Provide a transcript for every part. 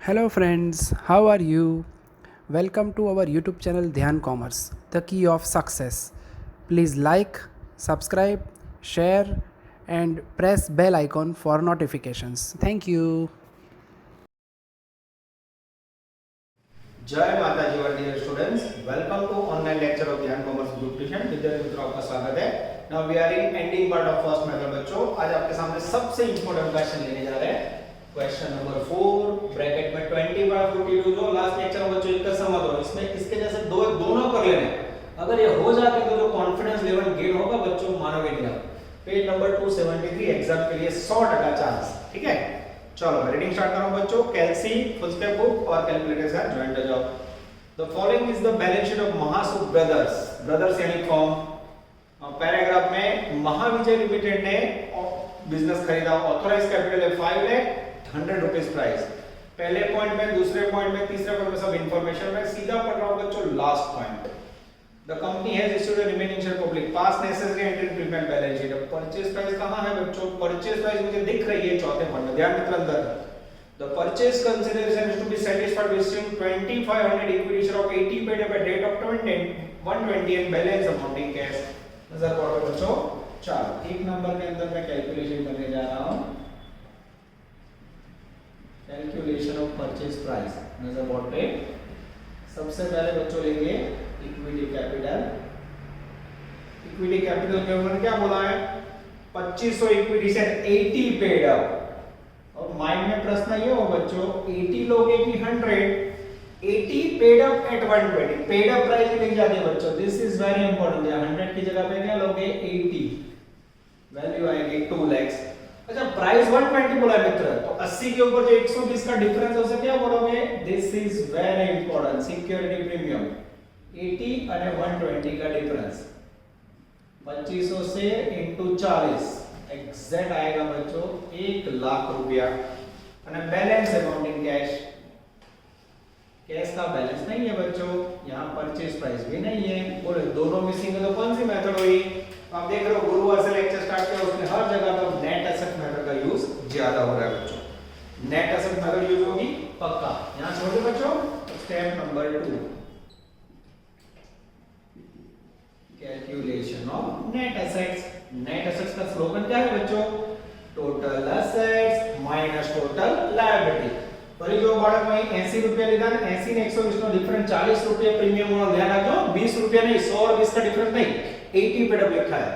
Hello friends, how are you? Welcome to our YouTube channel Dhyan Commerce, the key of success. Please like, subscribe, share and press bell icon for notifications. Thank you. जय माता जी dear students, welcome to online lecture of Dhyan commerce group tuition. विद्यार्थी मित्रों, आपका स्वागत है। Now we are in ending part of first method. बच्चों, आज आपके सामने सबसे इंपॉर्टेंट क्वेश्चन लेने जा रहे हैं। क्वेश्चन नंबर 4 ब्रैकेट में 20/42 जो लास्ट लेक्चर में बच्चों इसका समझ हो, इसमें इसके जैसे दोनों कर लेने। अगर ये हो जाते तो जो कॉन्फिडेंस लेवल गेन होगा बच्चों, मानोगे नहीं आप। पेज नंबर 273 एग्जाम के लिए 100% चांस। ठीक है, चलो मैं रीडिंग स्टार्ट कर रहा हूं बच्चों। कैलसी फुल स्टेप बुक और कैलकुलेटर के साथ ज्वाइंट हो जाओ। The following is the balance sheet of Mahasukh brothers यानी फॉर्म। पैराग्राफ में महाविजय लिमिटेड ने बिजनेस खरीदा, ऑथराइज कैपिटल है 5 लाख, 100 रुपीस प्राइस। पहले पॉइंट में, दूसरे पॉइंट में, तीसरे पॉइंट में सब इंफॉर्मेशन में सीधा पढ़ रहा हूं बच्चों। Last point, the company has issued a remaining share public pass necessary entry prepaid balance sheet. Purchase price कहां है बच्चों? परचेज प्राइस मुझे दिख रही है चौथे पॉइंट में, ध्यान मित्र अंदर। The purchase consideration is to be satisfied with 2500 equity share of 80 paid at date of 120 and balance amounting cash. नजर पड़ो बच्चों। चलो एक नंबर के अंदर मैं कैलकुलेशन करने जा रहा हूं। कैलकुलेशन ऑफ परचेज प्राइस, नजर बोर्ड पे। सबसे पहले बच्चों लेंगे इक्विटी कैपिटल। इक्विटी कैपिटल के ऊपर क्या बोला है? 2500 इक्विटी से 80 पेड अप। और माइंड में प्रश्न ये हो बच्चों, 80 लोगे कि 100? 80 paid up at 120। Paid up price भी लिख जाते हैं बच्चों, दिस इज वेरी इंपॉर्टेंट। 100 की जगह पे क्या लोगे? 80। वैल्यू आएगी 2 लाख। अच्छा, प्राइस 120 बोला है मित्र, तो 80 के ऊपर जो 120 का डिफरेंस है उसे क्या बोलोगे? This is very important, security premium. 80 અને 120 का डिफरेंस 2500 से इनटू 40 एग्जैक्ट आएगा बच्चों 1 लाख रुपया। અને बैलेंस अकाउंटिंग कैश का बैलेंस नहीं है बच्चों, यहां परचेज प्राइस भी नहीं है। बोले दोनों मिसिंग है तो कौन सी मेथड हुई? आप देख रहे हो गुरुवार से लेक्चर स्टार्ट किया, उसमें हर जगह पर नेट एसेट मेथड का यूज ज्यादा हो रहा है बच्चों। नेट एसेट मेथड यूज होगी पक्का। यहां छोटे बच्चों, step number 2 calculation of net assets. Net assets का स्लोगन क्या है बच्चों? Total assets minus total liability. पर जो बाळक में 80 रुपया લીધા ને 80 ને 120 નો डिफरेंस 40 रुपया प्रीमियम वाला ध्यान रखो। 20 रुपया नहीं, 100 और 20 का डिफरेंस नहीं, 80 पेड अप लिखा है।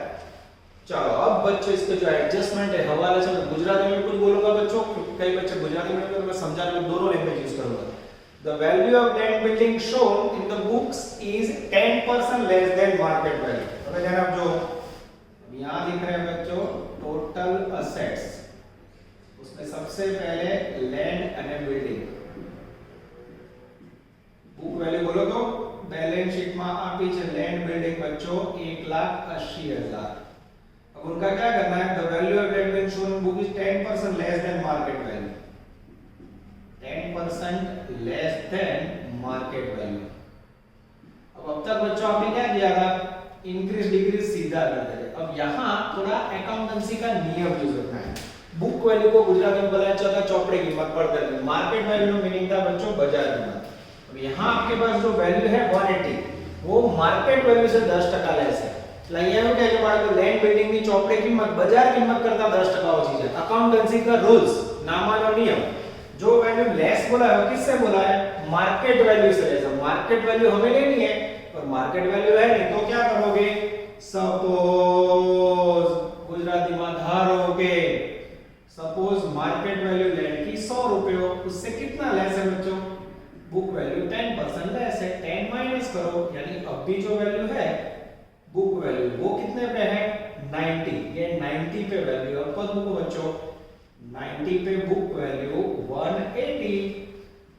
चलो अब बच्चों इसके जो एडजस्टमेंट है हवाले से मैं गुजराती में कुछ बोलूंगा बच्चों, कई बच्चे गुजराती में तो मैं समझाने में दोनों लैंग्वेज यूज करूंगा। The value of land building shown in the books is 10% less than market value। तो ध्यान आप जो यहां दिख रहे हैं बच्चों टोटल असेट्स, उसमें सबसे पहले land and building. Book value बोलो तो बैलेंस शीट में आपी છે लैंड बिल्डिंग बच्चों 1,80,000। अब उनका क्या करना है? The value of land building shown in book is 10% less than market value. 10% less than market value. अब तक बच्चों आपने क्या किया था? इंक्रीज डिक्रीज सीधा करते थे। अब यहाँ थोड़ा अकाउंटेंसी का नियम यूज करना है। बुक वैल्यू को गुजराती में बोला जाता है चौपड़े कीमत पर देते। मार्केट वैल्यू में मीनिंग था बच्चों बाजार कीमत। अब यहाँ आपके पास जो वैल्यू है 180, वो मार्केट वैल्यू से 10% लेस है। અહીંયા કે જે બાળકો લેન્ડ બિલ્ડિંગ ની ચોપડે કિંમત બજાર કિંમત કરતા 10% ઓછી છે। अकाउंटेंसी का रूल्स, नामानो नियम। जो वैल्यू लेस बोला है किससे बोला है? मार्केट वैल्यू से लेस। मार्केट वैल्यू हमें लेनी है और मार्केट वैल्यू है नहीं तो क्या करोगे? सपोज गुजराती में धारो के सपोज मार्केट वैल्यू लैंड की 100 रुपये, उससे कितना लेस है बच्चों? बुक वैल्यू 10% लेस है। 10 माइनस करो, यानी अब भी जो वैल्यू है बुक वैल्यू वो कितने पे है? 90। ये 90 पे वैल्यू अब पद बुक बच्चों 90 पे बुक वैल्यू 180,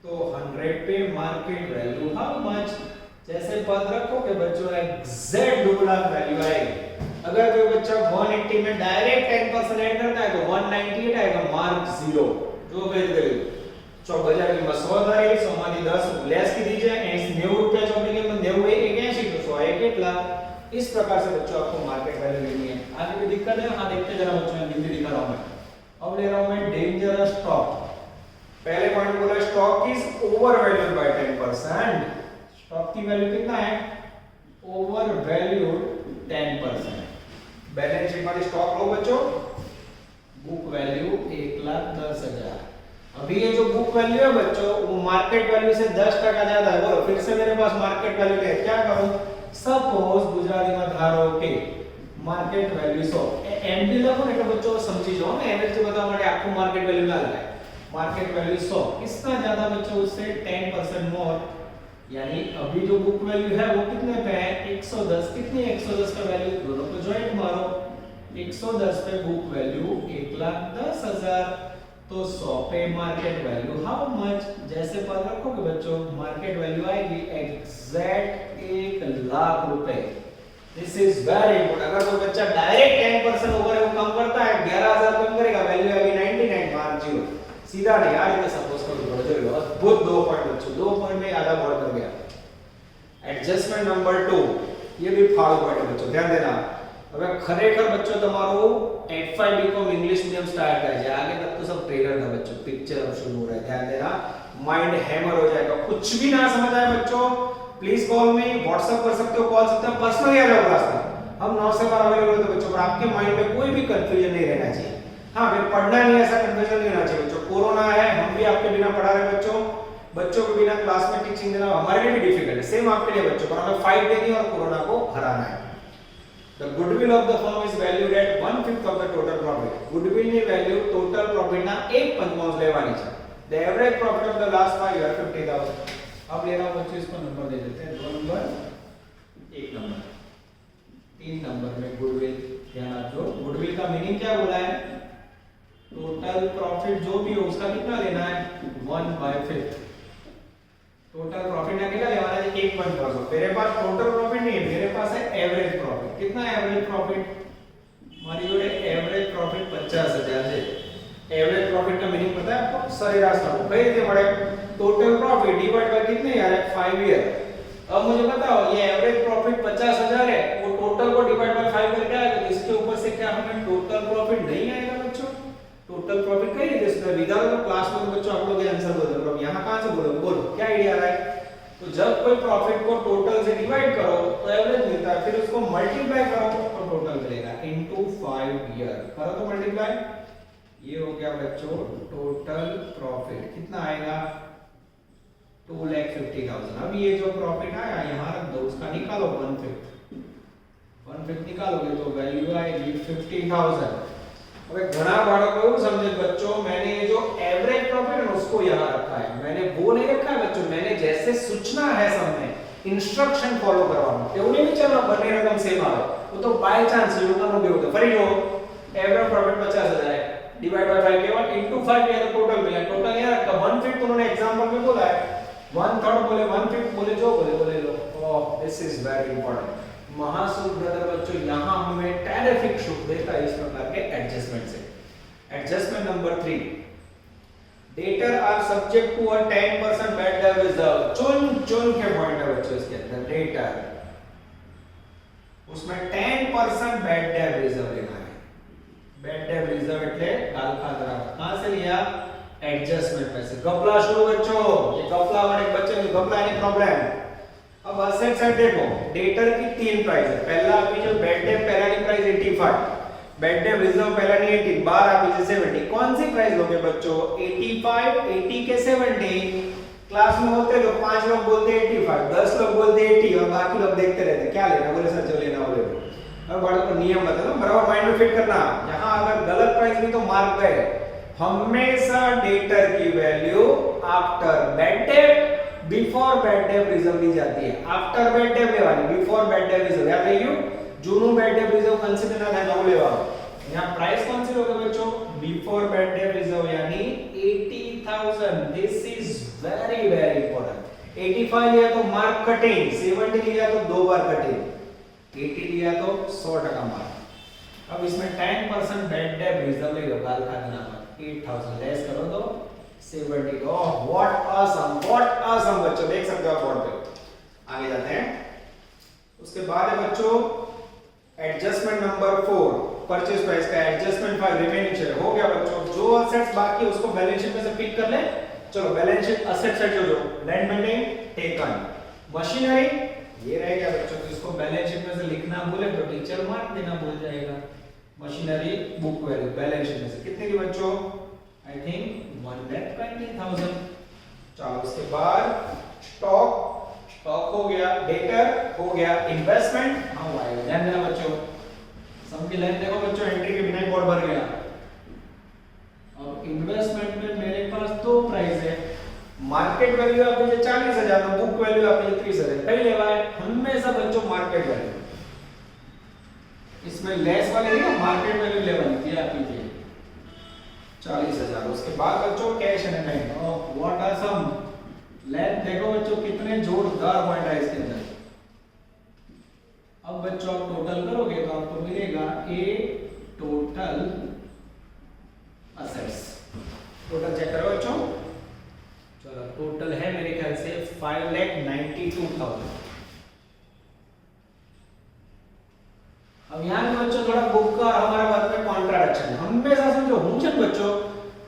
तो 100 पे मार्केट वैल्यू हाउ मच? जैसे पद रखोगे बच्चों एग्जैक्ट 2 लाख वैल्यू आएगी। अगर कोई बच्चा 180 में डायरेक्ट 10% ऐड करता है तो 198 आएगा, मार्क 0। जो कह दे चौक बाजार की 100 धारी 100 मानी 10 लेस की दीजिए 90 रुपया चौपड़ी की 90 81 तो 100 है कितना? इस प्रकार से बच्चों आपको मार्केट वैल्यू लेनी है। आगे कोई दिक्कत है? हाँ देखते जरा बच्चों, हिंदी दिखा रहा हूं मैं। अब ले रहा हूं मैं डेंजरस स्टॉक। पहले पॉइंट बोला stock is over valued bye 10%। Stock की वैल्यू कितना है? Over valued 10%। बैलेंस शीट वाली स्टॉक लो बच्चों, बुक वैल्यू 1,10,000। अभी ये जो बुक वैल्यू है बच्चों वो मार्केट वैल्यू से 10% ज्यादा है। बोलो फिर से मेरे पास मार्केट वैल्यू है, क्या करूं? सपोज गुजराती में धारो के मार्केट वैल्यू 100 एमडी લખો ને એટલે બચ્ચો સમજી જાઓ ને, એવરેજ થી બતાવવા માટે આખું માર્કેટ વેલ્યુ ના લગાય। मार्केट वैल्यू 100 कितना ज्यादा बच्चों उससे 10% मोर, यानी अभी जो बुक वैल्यू है वो कितने पे है? 110। कितनी 110 का वैल्यू? दोनों को ज्वाइंट मारो, 110 पे बुक वैल्यू 1,10,000, तो 100 पे मार्केट वैल्यू हाउ मच? जैसे पर रखोगे बच्चों मार्केट वैल्यू आएगी एग्जैक्ट 1,00,000 रुपए। This is very important. अगर कोई बच्चा डायरेक्ट 10% ओवर है वो कम करता है 11,000 कम करेगा, वैल्यू आएगी 99 मार्क 0। सीधा नहीं यार, ये सपोज करो बड़ो जो अद्भुत 2 पॉइंट बच्चों, 2 पॉइंट में आधा बोर्ड कर गया। एडजस्टमेंट नंबर 2 ये भी फाड़ पॉइंट है बच्चों, ध्यान देना। હવે ખરેખર બચ્ચો તમારું F5 BCom English medium start થાય છે, आगे तक तो सब ट्रेलर था बच्चों, पिक्चर अब शुरू हो रहा है। ध्यान देना, माइंड हैमर हो जाएगा। कुछ भी ना समझ आए बच्चों प्लीज कॉल मी, व्हाट्सएप कर सकते हो, कॉल सकते हो, पर्सनली आ जाओ क्लास में, हम 9 से 12 अवेलेबल होते हैं बच्चों। पर आपके माइंड में कोई भी कंफ्यूजन नहीं रहना चाहिए। हाँ फिर पढ़ना नहीं, ऐसा कंफ्यूजन नहीं होना चाहिए बच्चों। कोरोना है, हम भी आपके बिना पढ़ा रहे बच्चों, बच्चों के बिना क्लास में टीचिंग देना हमारे लिए भी डिफिकल्ट है, सेम आपके लिए बच्चों, पर हमें फाइट देनी है और कोरोना को हराना है। The goodwill of the firm is valued at 1/5 of the total profit. Goodwill ની વેલ્યુ ટોટલ પ્રોફિટ ના 1/5 લેવાની છે। The average profit of the last 5 years 50,000। अब लेना बच्चों इसको नंबर दे देते हैं, 2 नंबर 1 नंबर 3 नंबर में गुडविल। ध्यान रखो गुडविल का मीनिंग क्या बोला है? टोटल प्रॉफिट जो भी हो उसका कितना लेना है? 1/5। टोटल प्रॉफिट ना कितना लेना है? 1/5। मेरे पास टोटल प्रॉफिट नहीं है, मेरे पास है एवरेज प्रॉफिट। कितना है एवरेज प्रॉफिट? हमारी जोड़े एवरेज प्रॉफिट 50,000 है। एवरेज प्रॉफिट का मीनिंग पता है आपको? सरेराश लाभ। कई રીતે મળે? टोटल प्रॉफिट डिवाइड बाय कितने यार? 5 ईयर। अब मुझे बताओ ये एवरेज प्रॉफिट 50,000 है, वो टोटल को डिवाइड बाय 5 करके आएगा, तो इसके ऊपर से क्या हमें टोटल प्रॉफिट नहीं आएगा बच्चों? टोटल प्रॉफिट कई રીતે सुधा विदाउट तो क्लास में बच्चों आप लोग ये आंसर बोल दो। यहां कहां से बोलोगे? बोलो क्या आईडिया आ रहा है? तो जब कोई प्रॉफिट को टोटल से डिवाइड करो तो एवरेज मिलता है, फिर उसको मल्टीप्लाई करो तो टोटल मिलेगा इनटू 5 ईयर। करो तो मल्टीप्लाई, ये हो गया बच्चों टोटल प्रॉफिट। कितना आएगा? 2,50,000। अब ये जो प्रॉफिट आया यहां रख दो, उसका निकालो 1/5 निकालोगे तो वैल्यू आएगी 50,000। હવે ઘણા બાળકો એવું સમજે બચ્ચों मैंने ये जो एवरेज प्रॉफिट है उसको यहां रखा है, मैंने वो नहीं रखा है बच्चों, मैंने जैसे सूचना है सबने इंस्ट्रक्शन फॉलो करवानो એવું नहीं चलना બંને રકમ સેમ આવે, वो तो बाय चांस लोगों के होता। फरी जो एवरेज प्रॉफिट 50,000 है डिवाइड बाय 5 केवल इनटू 5 ये टोटल मिला। टोटल यहां रखा 1/5 उन्होंने एग्जांपल में बोला है, 1/3 बोले 1/5 बोले जो बोले लो। Oh this is very important. Mahasukh brother बच्चों यहां हमें टेरिफिक सुख देता है इस प्रकार के एडजस्टमेंट से। Adjustment number 3, debtor are subject to a 10% bad debt reserve. चुन के पॉइंट है बच्चों इसके अंदर डेटर, उसमें 10% बैड डेट रिजर्व लेना है। बैड डेट रिजर्व એટલે ગાલખા ધરાવ। कहां से लिया? एडजस्टमेंट में से। गपला शुरू बच्चों, ये गपला वाले बच्चे में गपला नहीं प्रॉब्लम। अब असेट साइड देखो, डेटर की 3 प्राइस है। पहला आपकी जो बैड डेट पहला की प्राइस 85, बैड डेट रिजर्व पहला नहीं 80, 12 आपकी 70। कौन सी प्राइस लोगे बच्चों? 85, 80 के 70। क्लास में होते लोग 5 लोग बोलते 85, 10 लोग बोलते 80 और बाकी लोग देखते रहते क्या लेना, बोले सर जो लेना वो ले लो। अब बड़ा को नियम बता दो, बराबर माइंड में फिट करना। यहां अगर गलत प्राइस भी तो मार्क गए। हमेशा डेटर की value after bad debt before bad debt reserve ली जाती है। आफ्टर बैड डेट लेवानी, बिफोर बैड डेट रिजर्व याद रखियो। जूनू बैड डेट रिजर्व कंसीडर ना થાય તો લેવાનો। यहां प्राइस कौन सी लोगे बच्चों? बिफोर बैड डेट रिजर्व यानी 80,000। This is very very important. 85 लिया तो मार्क कटिंग, 70 लिया तो 2 बार कटिंग, 80 लिया तो 100% मार्क। अब इसमें 10% बैड डेट रिजर्व ले लो, गाल खा देना मत। 8000 लेस करो तो 70। ओह व्हाट ऑसम बच्चों, देख सकते हो आप बोर्ड पे। आगे जाते हैं, उसके बाद है बच्चों एडजस्टमेंट नंबर 4, परचेज प्राइस का एडजस्टमेंट 5 रिमेनिंग शेयर। हो गया बच्चों, जो असेट्स बाकी है उसको बैलेंस शीट में से पिक कर ले, चलो बैलेंस शीट असेट साइड जो लैंड बिल्डिंग टेकन, मशीनरी ये रह गया बच्चों, तो इसको बैलेंस शीट में से लिखना भूले तो टीचर मार्क देना भूल जाएगा। Machinery book value balance sheet में से कितने की बच्चों, आई थिंक 1,20,000। चलो उसके बाद स्टॉक हो गया, डेटर हो गया, इन्वेस्टमेंट हाँ आएगा, ध्यान देना बच्चों। सम की लाइन देखो बच्चों, एंट्री के बिना ही कोड भर गया। अब इन्वेस्टमेंट में मेरे पास दो प्राइस है, मार्केट वैल्यू आप लीजिए 40,000, तो बुक वैल्यू आप लीजिए 30,000। पहले लेवा है हमेशा बच्चों मार्केट वैल्यू, इसमें लेस वाले नहीं, मार्केट वैल्यू लेवल की आप लीजिए 40,000। उसके बाद बच्चों cash and bank, what are some length देखो बच्चों कितने जोरदार पॉइंट है इसके अंदर। अब बच्चों आप टोटल करोगे तो आपको मिलेगा ए टोटल असेट्स। टोटल चेक करो बच्चों, चलो टोटल है मेरे ख्याल से 5,92,000। अब यहाँ पे बच्चों थोड़ा बुक का और हमारा वर्क में कॉन्ट्राडिक्शन है। हमेशा समझो हुंचन बच्चों,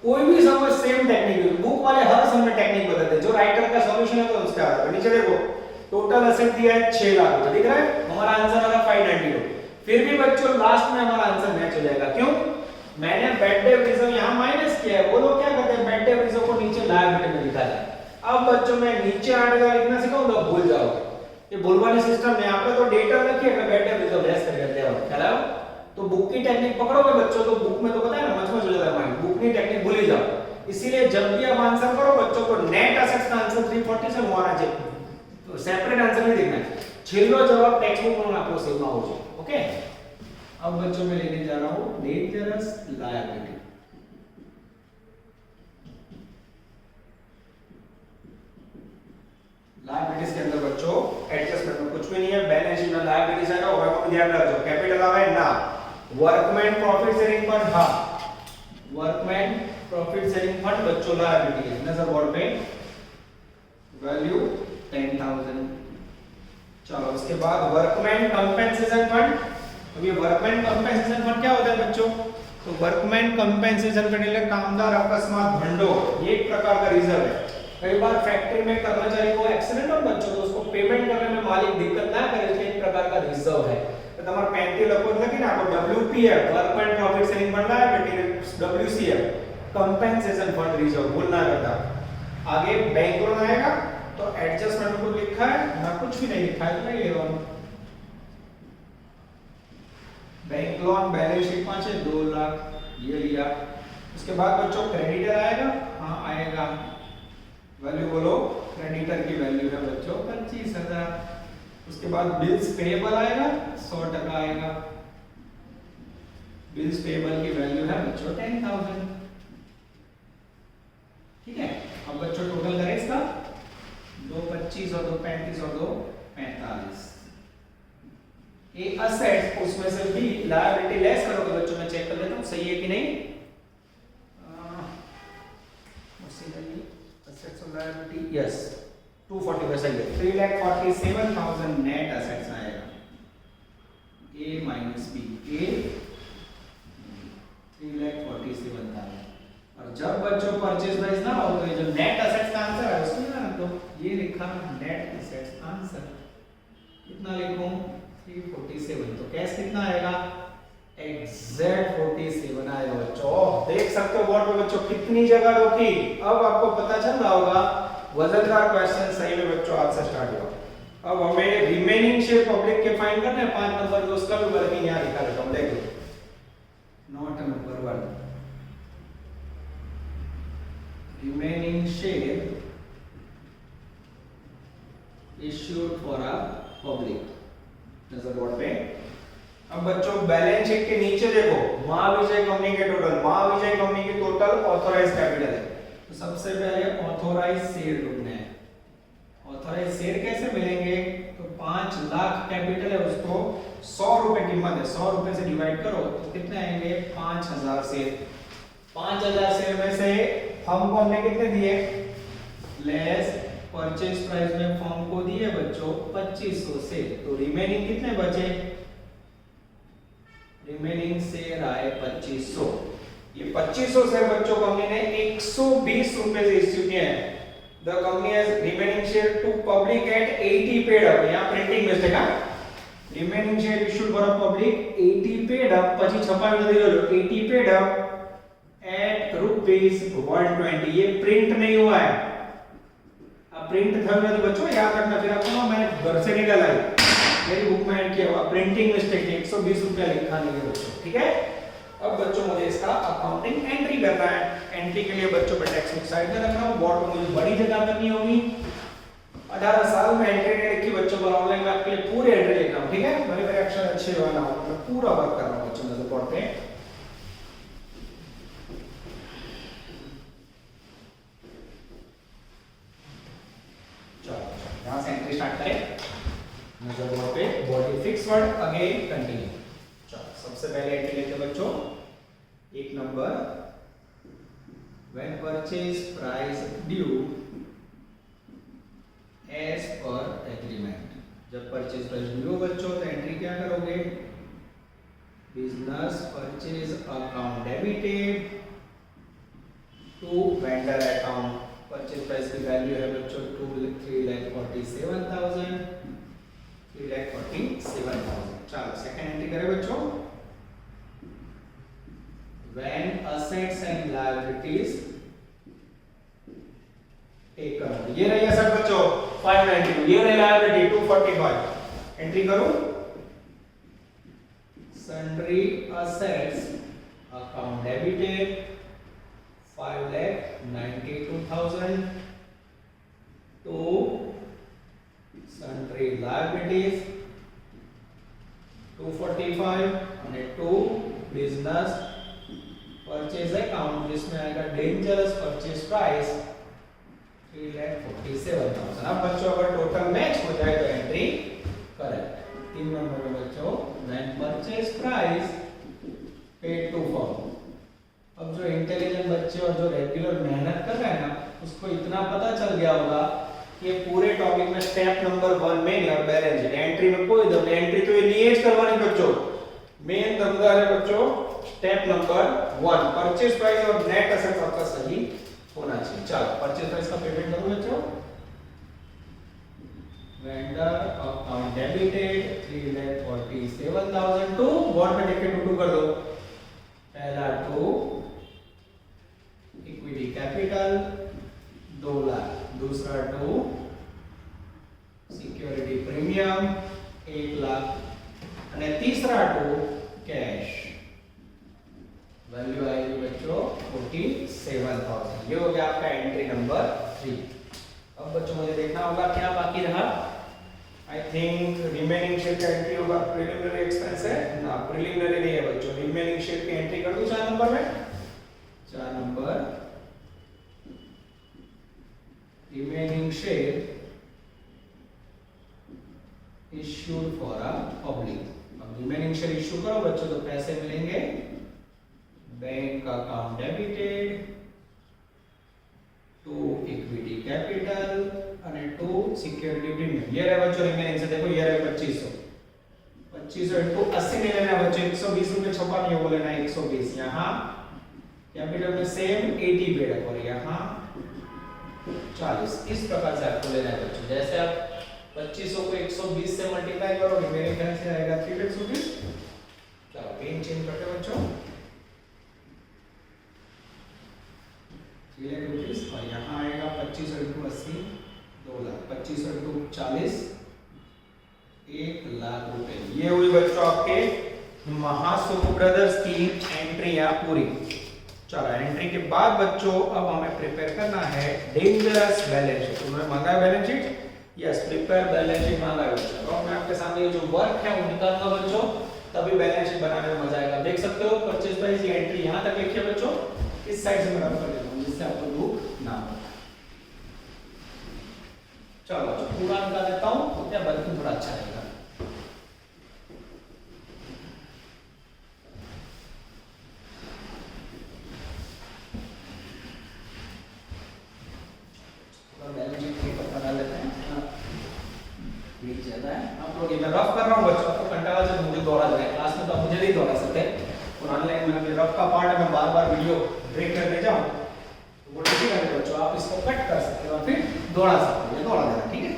कोई भी सम में सेम टेक्निक, बुक वाले हर सम में टेक्निक बताते हैं, जो राइटर का सॉल्यूशन है तो उसके आधार पर। नीचे देखो टोटल असेट दिया है 6 लाख रुपए, दिख रहा है, हमारा आंसर होगा 592। फिर भी बच्चों लास्ट में हमारा आंसर मैच हो जाएगा, क्यों? मैंने बेड डेव रिजर्व यहाँ माइनस किया है। वो लोग क्या करते हैं, बेड डेव रिजर्व को नीचे लायबिलिटी में लिखा है। अब बच्चों मैं नीचे 8,000 लिखना सिखाऊंगा, भूल जाओगे, ये भूलवानी सिस्टम में। यहाँ पे तो डेटा रखिए, मैं बेड डेव रिजर्व लेस कर देते हैं, ख्याल है? तो बुक की टेक्निक पकड़ोगे बच्चों तो बुक में तो पता है ना मच हो जाता है माइंड, बुक की टेक्निक भूल ही जाओ। इसीलिए जब भी आप आंसर करो बच्चों को नेट असेट्स का आंसर 347 होना चाहिए, तो सेपरेट आंसर नहीं देखना है। छिलो जवाब टेक्स्ट बुक में आपको सेव ना हो जाए, ओके। अब बच्चों मैं लेने जा रहा हूं डेंजरस लायबिलिटी। लायबिलिटीज के अंदर बच्चों एडजस्टमेंट में कुछ भी नहीं है, बैलेंस शीट में लायबिलिटीज आएगा, और आपको ध्यान रखो कैपिटल आवे ना, वर्कमैन प्रॉफिट शेयरिंग फंड, हां वर्कमैन प्रॉफिट शेयरिंग फंड बच्चों लायबिलिटी है। नजर बोर्ड पे वैल्यू 10,000। चलो उसके बाद वर्कमैन कंपेंसेशन फंड। अब ये वर्कमैन कंपेंसेशन फंड क्या होता है बच्चों, तो वर्कमैन कंपेंसेशन फंड मतलब कामदार अकस्मात भंडोर, ये एक प्रकार का रिजर्व है। कई बार फैक्ट्री में कर्मचारी को एक्सीडेंट हो बच्चों, तो उसको पेमेंट करने में मालिक दिक्कत ना करे, इसलिए एक प्रकार का रिजर्व है। तो તમાર 35 લખો લખી નાખો WPF workmen profit sharing fund liability, WCF compensation fund reserve, भूलना करता। आगे बैंक लोन आएगा तो एडजस्टमेंट में कुछ लिखा है ना, कुछ भी नहीं लिखा है तो नहीं लेवा। बैंक लोन बैलेंस शीट में है 2 लाख, ये लिया। उसके बाद बच्चों क्रेडिटर आएगा, हाँ आएगा, वैल्यू बोलो, क्रेडिटर की वैल्यू है बच्चों 25,000। उसके बाद बिल्स पेएबल आएगा 100% आएगा, बिल्स पेएबल की वैल्यू है बच्चों 10,000, ठीक है। अब बच्चों टोटल करें इसका 225 और 235 और 245। ये असेट्स, उसमें से भी लायबिलिटी लेस करोगे बच्चों, मैं चेक कर लेता हूं सही है कि नहीं। असेट्स और लायबिलिटी यस 240 सही है, 3,47,000 नेट असेट्स आएगा, ए माइनस बी, ए 3,47,000। और जब बच्चों परचेज प्राइस ना हो तो ये जो नेट असेट्स का आंसर है उसको ना तो ये लिखा नेट असेट्स आंसर कितना लिखूं 347, तो कैश कितना आएगा एग्जैक्ट 47 आएगा बच्चों। देख सकते हो बोर्ड पे बच्चों कितनी जगह रोकी, अब आपको पता चल रहा होगा वजनदार क्वेश्चन सही में बच्चों आज से स्टार्ट हुआ। अब हमें रिमेनिंग शेयर पब्लिक के फाइंड करना है 5 नंबर, तो उसका भी वर्किंग यहां दिखा देता हूं, देखो note number 1 remaining share issued for a public, नजर बोर्ड पे। अब बच्चों बैलेंस शीट के नीचे देखो महाविजय कंपनी के टोटल, महाविजय कंपनी की टोटल ऑथराइज्ड कैपिटल है, तो सबसे पहले ऑथराइज्ड शेयर ढूंढने हैं। ऑथराइज्ड शेयर कैसे मिलेंगे, तो 5 लाख कैपिटल है, उसको 100 रुपए कीमत है, 100 रुपए से डिवाइड करो तो कितने आएंगे 5,000 शेयर। 5,000 शेयर में से फर्म को हमने कितने दिए, लेस परचेज प्राइस में फर्म को दिए बच्चों 2500 से, तो रिमेनिंग कितने बचे, रिमेनिंग शेयर आए 2500। ये 2500 शेयर बच्चों कंपनी ने 120 रुपए से इश्यू किए हैं। The company has remaining share to public at 80 paid up, यहाँ प्रिंटिंग मिस्टेक है, remaining share issued for public 80 paid up, પછી છપાઈ નથી રહ્યો 80 पेड अप एट ₹120। ये प्रिंट नहीं हुआ है, अब प्रिंट थयों नहीं बच्चों, याद रखना। फिर आपको मैं घर से निकाला है, मेरी बुक में ऐड किया हुआ, प्रिंटिंग मिस्टेक है, 120 रुपया लिखा नहीं है बच्चों, ठीक है। अब बच्चों मुझे इसका अकाउंटिंग एंट्री करना है। एंट्री के लिए बच्चों पे टेक्स्ट बुक साइड में रखना है, बोर्ड पे मुझे बड़ी जगह करनी होगी। 18 साल में एंट्री नहीं लिखी बच्चों, पर ऑनलाइन में आपके लिए पूरी एंट्री लिख रहा हूं, ठीक है। मेरे अक्षर अच्छे होना हो, मैं पूरा वर्क कर रहा हूं बच्चों में बोर्ड पे। चलो यहां से एंट्री स्टार्ट करें। नजर बोर्ड पे, body fix word, again continue. सबसे पहले एंट्री लेते बच्चों, एक number, when purchase price due as per agreement. जब परचेज प्राइस ड्यू हो बच्चों तो एंट्री क्या करोगे, business purchase account debited to vendor account. Purchase price की वैल्यू है बच्चों 3,47,000, 3,47,000। चलो सेकंड एंट्री करें बच्चों, when assets and liabilities taken। ये रही asset बच्चों 592, ये रही liability 245। एंट्री करो, sundry assets account debited 5,92,000 to sundry liabilities 245 અને टू बिजनेस परचेज अकाउंट, जिसमें आएगा डेंजरस परचेज प्राइस 3,47,000। अब बच्चों अगर टोटल मैच हो जाए तो एंट्री करेक्ट। 3 नंबर में बच्चों when purchase price paid to firm. अब जो इंटेलिजेंट बच्चे और जो रेगुलर मेहनत कर रहे हैं ना, उसको इतना पता चल गया होगा कि पूरे टॉपिक में स्टेप नंबर 1 में और बैलेंस शीट एंट्री में कोई दम नहीं, एंट्री तो ये लिए करवानी बच्चों। मेन दमदार है बच्चों स्टेप नंबर 1, परचेज प्राइस और नेट एसेट्स आपका सही होना चाहिए। चलो परचेज प्राइस का पेमेंट करो बच्चों, vendor account debited 3,47,000 to board में लिख के टू कर दो। पहला टू इक्विटी कैपिटल 2 लाख, दूसरा टू सिक्योरिटी प्रीमियम 1 लाख, અને तीसरा टू कैश, वैल्यू आएगी बच्चों 47,000। ये हो गया आपका एंट्री नंबर 3। अब बच्चों मुझे देखना होगा क्या बाकी रहा। आई थिंक रिमेनिंग शेयर का एंट्री होगा, प्रिलिमिनरी एक्सपेंस है ना, प्रिलिमिनरी नहीं है बच्चों, रिमेनिंग शेयर की एंट्री कर दूं 4 नंबर में। 4 number remaining share issued for a public. अब रिमेनिंग शेयर इश्यू करो बच्चों तो पैसे मिलेंगे, bank account debited to equity capital અને टू सिक्योरिटी प्रीमियम। ये रहे बच्चों रिमेनिंग से, देखो ये रहे 2500, 2500 इनटू 80 नहीं लेना बच्चों, 120 रुपए छपा नहीं वो लेना 120। यहाँ कैपिटल में सेम 80 पेड और यहाँ 40। इस प्रकार से आपको लेना है बच्चों। जैसे आप 2500 को 120 से मल्टीप्लाई करोगे, मेरे ख्याल से आएगा 3 लाख रुपीस। चलो पेन चेंज करते हैं बच्चों, 3 लाख रुपीस, और यहाँ आएगा 2500 इंटू 80 2 लाख, 2500 इंटू 40 1 लाख रुपए। ये हुई बच्चों आपके महासुख ब्रदर्स की एंट्री है पूरी। चलो एंट्री के बाद बच्चों अब हमें प्रिपेयर करना है डेंजरस बैलेंस शीट। उन्होंने मांगा है balance sheet, yes prepare balance sheet मांगा है बच्चों। और मैं आपके सामने ये जो वर्क है वो निकालूंगा बच्चों, तभी बैलेंस शीट बनाने में मजा आएगा। देख सकते हो परचेज प्राइस की एंट्री यहाँ तक लिखी है बच्चों, इस साइड से मैं रब कर देता हूँ जिससे आपको दुख ना हो। चलो पूरा निकाल देता हूँ, क्या बल्कि थोड़ा अच्छा रहेगा। बैलेंस शीट पेपर बना लेते हैं, ज्यादा है आप लोग। मैं रफ कर रहा हूँ बच्चों, आपको कंटाला से मुझे दौड़ा जाए, क्लास में तो आप मुझे नहीं दौड़ा सकते, और ऑनलाइन में रफ का पार्ट है, मैं बार बार वीडियो वीडियो ब्रेक करने जाऊं तो वो नहीं करने बच्चों, आप इसको कट कर सकते हो और फिर दौड़ा सकते हो, दौड़ा देना, ठीक है।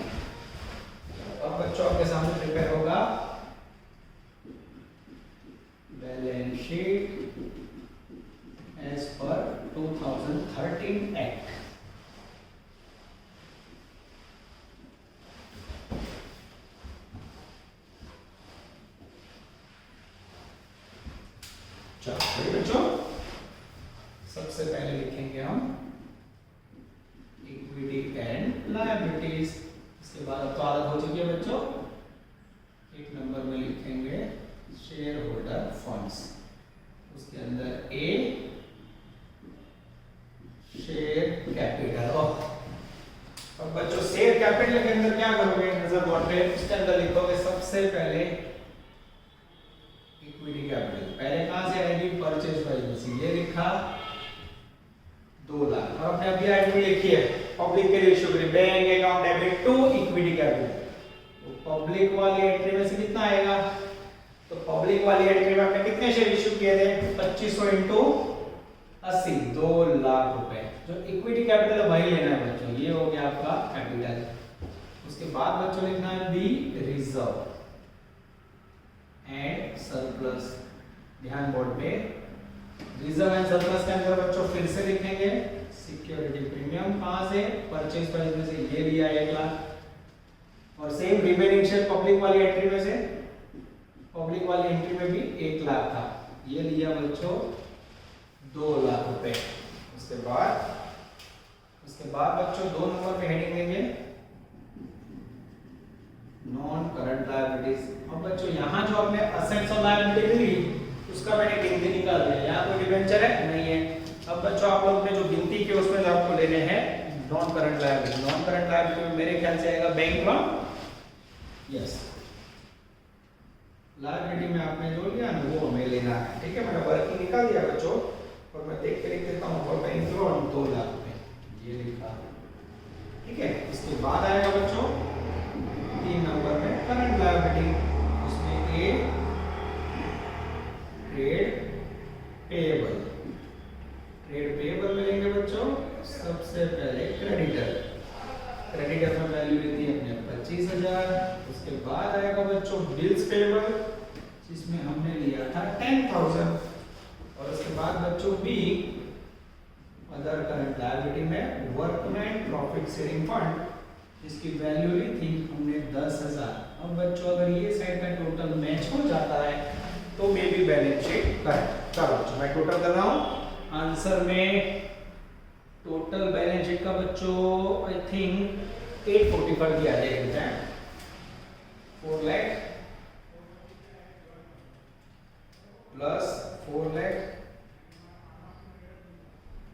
अब बच्चों आपके सामने प्रिपेयर होगा balance sheet as per 2013 act. चलो बच्चों, सबसे पहले लिखेंगे हम इक्विटी एंड लायबिलिटीज। इसके बाद अब तो आदत हो चुकी है बच्चों, एक नंबर में लिखेंगे शेयर होल्डर फंड्स, उसके अंदर ए शेयर कैपिटल। अब बच्चों शेयर कैपिटल के अंदर क्या करोगे, नजर दौड़े उसके अंदर लिखोगे सबसे पहले इक्विटी कैपिटल। पहले कहां से आएगी, परचेज प्राइस में से ये लिखा 2 लाख। और आपने अभी आइटम लिखी है पब्लिक के लिए इशू करी bank account debit to equity capital, तो पब्लिक वाली एंट्री में से कितना आएगा, तो पब्लिक वाली एंट्री में आपने कितने शेयर इशू किए थे, 2500 इंटू 80, 2 लाख रुपए। जो इक्विटी कैपिटल है वही लेना है बच्चों, ये हो गया आपका कैपिटल। उसके बाद बच्चों लिखना है बी रिजर्व एंड सरप्लस। ध्यान बोर्ड पे रिजर्व एंड सरप्लस के अंदर बच्चों फिर से लिखेंगे सिक्योरिटी प्रीमियम, कहां से, परचेज प्राइस में से ये लिया 1 लाख। और सेम रिमेनिंग शेयर पब्लिक वाली एंट्री में से, पब्लिक वाली एंट्री में भी 1 लाख था, ये लिया बच्चों 2 लाख रुपए। उसके बाद बच्चों 2 नंबर पे हेडिंग देंगे नॉन करंट लायबिलिटीज। अब बच्चों यहाँ जो आपने असेट्स और लायबिलिटी ली उसका मैंने गिनती निकाल दिया, यहाँ कोई डिबेंचर है नहीं है। अब बच्चों आप लोग ने जो गिनती की उसमें आपको लेने हैं non current liability. Non current liability में मेरे ख्याल से आएगा बैंक लोन, यस। लायबिलिटी में आपने जो लिया ना वो हमें लेना है, ठीक है। मैंने वर्किंग निकाल दिया बच्चों, और मैं देख के लिख देता हूँ फॉर बैंक लोन 2 लाख रुपए, ये लिखा, ठीक है। इसके बाद आएगा बच्चों 3 नंबर में करंट लायबिलिटी, उसमें ए ट्रेड पेएबल। ट्रेड पेएबल में लेंगे बच्चों सबसे पहले क्रेडिटर। क्रेडिटर में वैल्यू लेती है अपने 25,000। उसके बाद आएगा बच्चों बिल्स पेएबल, जिसमें हमने लिया था 10,000। और उसके बाद बच्चों बी अदर करंट लायबिलिटी में वर्कमैन प्रॉफिट शेयरिंग फंड, जिसकी वैल्यू ली थी हमने 10,000। अब बच्चों अगर ये साइड का टोटल मैच हो जाता है तो may be balance sheet correct. चलो बच्चों मैं टोटल कर रहा हूं, आंसर में टोटल बैलेंस शीट का बच्चों आई थिंक 845 की आ जाएगी। 4 lakh plus 4 lakh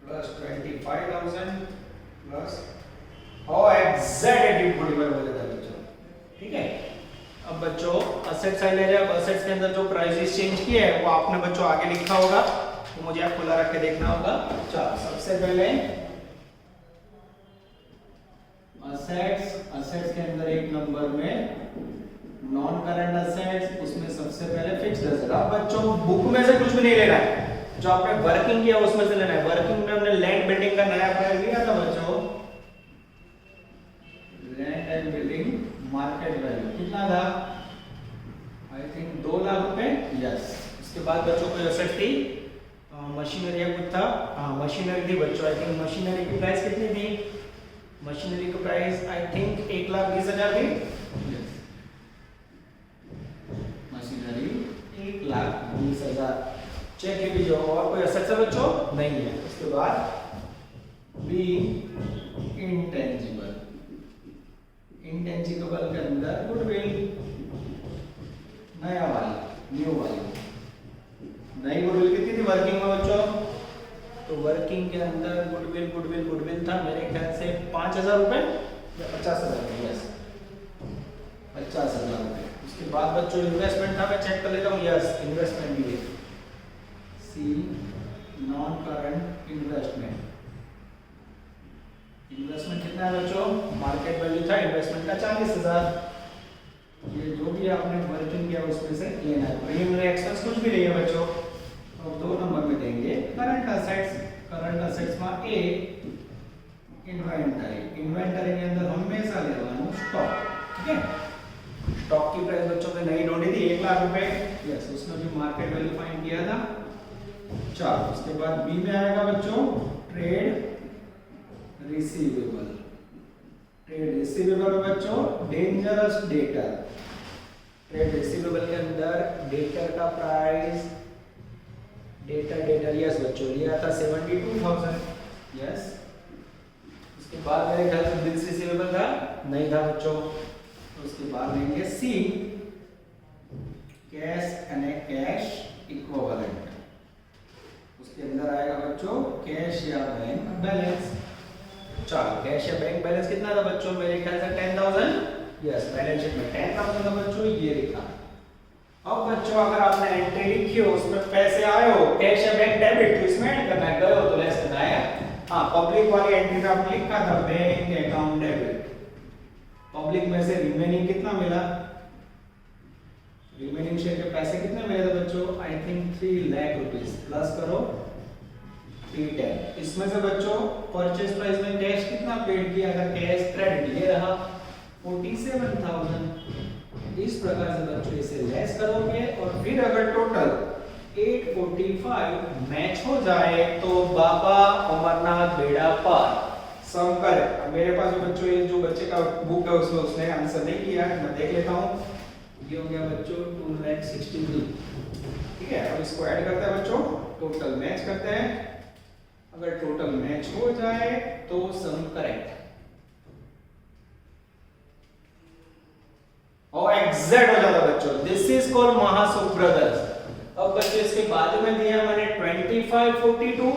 plus 25,000 plus और एग्जैक्ट 845 हो जाता है बच्चों, ठीक है। अब बच्चों असेट साइड ले जाए, असेट्स के अंदर जो प्राइसेस चेंज किए हैं वो आपने बच्चों आगे लिखा होगा, तो मुझे आप खुला रख के देखना होगा। चलो सबसे पहले असेट्स के अंदर एक नंबर में नॉन करंट असेट्स, उसमें सबसे पहले फिक्स्ड एसेट। अब बच्चों बुक में से कुछ भी नहीं लेना है, जो आपने वर्किंग किया उसमें से लेना है। वर्किंग में हमने लैंड बिल्डिंग का नया प्राइस लिया था बच्चों, land and building market value कितना था, आई थिंक 2 लाख रुपए, यस। उसके बाद बच्चों को एसेट थी मशीनरी या कुछ था, हाँ मशीनरी थी बच्चों, आई थिंक मशीनरी की प्राइस कितनी थी, मशीनरी की प्राइस आई थिंक 1,20,000 थी, मशीनरी 1,20,000। चेक कीजिए और कोई एसेट है बच्चों नहीं है। उसके बाद बी इंटेंजिबल, इंटेंजिबल के अंदर गुडविल नया वाली न्यू वाली, नई गुडविल कितनी थी वर्किंग में बच्चों, तो वर्किंग के अंदर गुडविल था मेरे ख्याल से 5,000 रुपए या 50,000 रुपए, यस 50,000 रुपए। उसके बाद बच्चों इन्वेस्टमेंट था, मैं चेक कर लेता हूँ, यस इन्वेस्टमेंट भी है, सी नॉन करंट इन्वेस्टमेंट। इन्वेस्टमेंट कितना है बच्चों, मार्केट वैल्यू था इन्वेस्टमेंट का 40,000। ये जो भी आपने वर्किंग किया उसमें से लेना है, प्रीमियम एक्सपेंस कुछ भी नहीं है बच्चों। तो 2 नंबर में देंगे करंट असेट्स। करंट असेट्स में ए इन्वेंटरी। इन्वेंटरी के अंदर हमेशा लेवानो स्टॉक। ठीक है, स्टॉक की प्राइस बच्चों ने नहीं ढूंढी थी 1 लाख रुपए। यस, उसमें भी मार्केट वैल्यू फाइंड किया था। चलो उसके बाद बी में आएगा बच्चों ट्रेड रिसीवेबल। ट्रेड रिसीवेबल में बच्चों डेंजरस डेटर। ट्रेड रिसीवेबल के अंदर डेटर का प्राइस डेटर यस बच्चों लिया था 72,000। यस, उसके बाद मेरे ख्याल से बिल्स रिसीवेबल था नहीं था बच्चों। तो उसके बाद लेंगे सी कैश एंड कैश इक्विवेलेंट। उसके अंदर आएगा बच्चों कैश या बैंक बैलेंस। चलो कैश या बैंक बैलेंस कितना था बच्चों? मेरे ख्याल से 10,000। यस, बैलेंस शीट में 10,000 था बच्चों, ये लिखा। अब बच्चों अगर आपने एंट्री लिखी हो उसमें पैसे आए हो कैश या बैंक डेबिट तो इसमें ऐड करना है, गए हो तो लेस करना है। हाँ, पब्लिक वाली एंट्री में आपने लिखा था बैंक अकाउंट डेबिट। पब्लिक में से रिमेनिंग कितना मिला? रिमेनिंग शेयर के पैसे कितने मिले थे बच्चों? I think 3 lakh rupees. Plus करो P10। इसमें से बच्चों परचेज प्राइस में कैश कितना पेड किया था? कैश क्रेडिट ये रहा 47,000। इस प्रकार से बच्चों इसे लेस करोगे और फिर अगर टोटल 845 मैच हो जाए तो बाबा अमरनाथ बेड़ा पार। सम करे। अब मेरे पास बच्चों ये जो बच्चे का बुक है उसमें उसने आंसर नहीं किया है, मैं देख लेता हूँ। ये हो गया बच्चों 2,63,000। ठीक है, अब इसको ऐड करते हैं बच्चों, टोटल मैच करते हैं। अगर टोटल मैच हो जाए तो सम करेक्ट और एग्जैक्ट हो जाता बच्चों। This is called Mahasukh brothers. अब बच्चों इसके बाद में दिया मैंने 25, 42।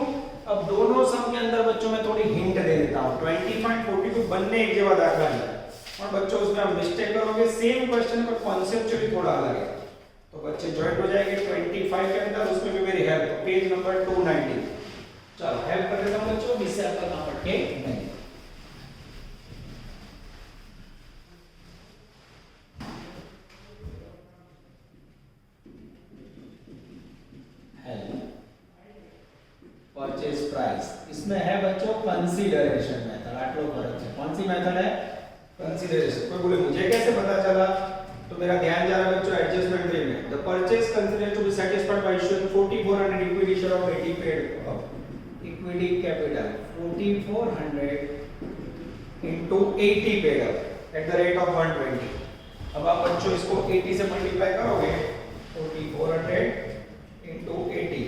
अब दोनों सम के अंदर बच्चों में थोड़ी हिंट दे देता हूं। 25, 42 बनने एक जगह दाखिला है और बच्चों उसमें आप मिस्टेक करोगे सेम क्वेश्चन पर कॉन्सेप्चुअली थोड़ा अलग है तो बच्चे ज्वाइंट हो जाएंगे 25 के अंदर। उसमें भी मेरी हेल्प, तो पेज नंबर 290। चलो हेल्प कर देता हूं बच्चों, इससे आपका काम अटके नहीं। परचेज प्राइस इसमें है बच्चों कंसीडरेशन मेथड। आटलो फर्क है। कौन सी मेथड है? कंसीडरेशन। कोई बोले मुझे कैसे पता चला? तो मेरा ध्यान जा रहा है बच्चों एडजस्टमेंट रे में। The purchase consideration to be satisfied by issuing 4400 equity share of 80 paid equity capital 4400 into 80 paid at the rate of 120। अब आप बच्चों इसको 80 से मल्टीप्लाई करोगे 4400 into 80